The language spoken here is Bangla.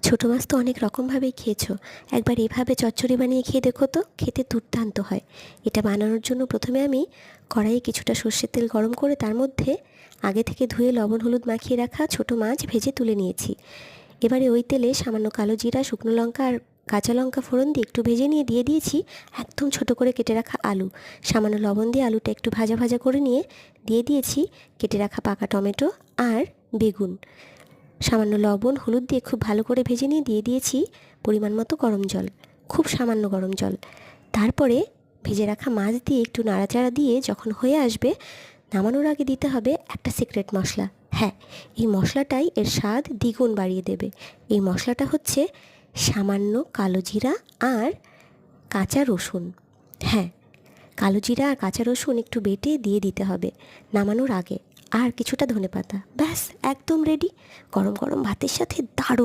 ছোটো মাছ তো অনেক রকমভাবেই খেয়েছো, একবার এভাবে চচ্চড়ি বানিয়ে খেয়ে দেখো তো, খেতে দুর্দান্ত হয়। এটা বানানোর জন্য প্রথমে আমি কড়াইয়ে কিছুটা সর্ষের তেল গরম করে তার মধ্যে আগে থেকে ধুয়ে লবণ হলুদ মাখিয়ে রাখা ছোটো মাছ ভেজে তুলে নিয়েছি। এবারে ওই তেলে সামান্য কালো জিরা, শুকনো লঙ্কা আর কাঁচা লঙ্কা ফোড়ন দিয়ে একটু ভেজে নিয়ে দিয়ে দিয়েছি একদম ছোটো করে কেটে রাখা আলু। সামান্য লবণ দিয়ে আলুটা একটু ভাজা ভাজা করে নিয়ে দিয়ে দিয়েছি কেটে রাখা পাকা টমেটো আর বেগুন। সামান্য লবণ হলুদ দিয়ে খুব ভালো করে ভেজে নিয়ে দিয়ে দিয়েছি পরিমাণ মতো গরম জল, খুব সামান্য গরম জল। তারপরে ভেজে রাখা মাছ দিয়ে একটু নাড়াচাড়া দিয়ে যখন হয়ে আসবে, নামানোর আগে দিতে হবে একটা সিক্রেট মশলা। হ্যাঁ, এই মশলাটাই এর স্বাদ দ্বিগুণ বাড়িয়ে দেবে। এই মশলাটা হচ্ছে সামান্য কালো জিরা আর কাঁচা রসুন। হ্যাঁ, কালো জিরা আর কাঁচা রসুন একটু বেটে দিয়ে দিতে হবে নামানোর আগে, আর কিছুটা ধনেপাতা। ব্যাস, একদম রেডি। গরম গরম ভাতের সাথে দারুণ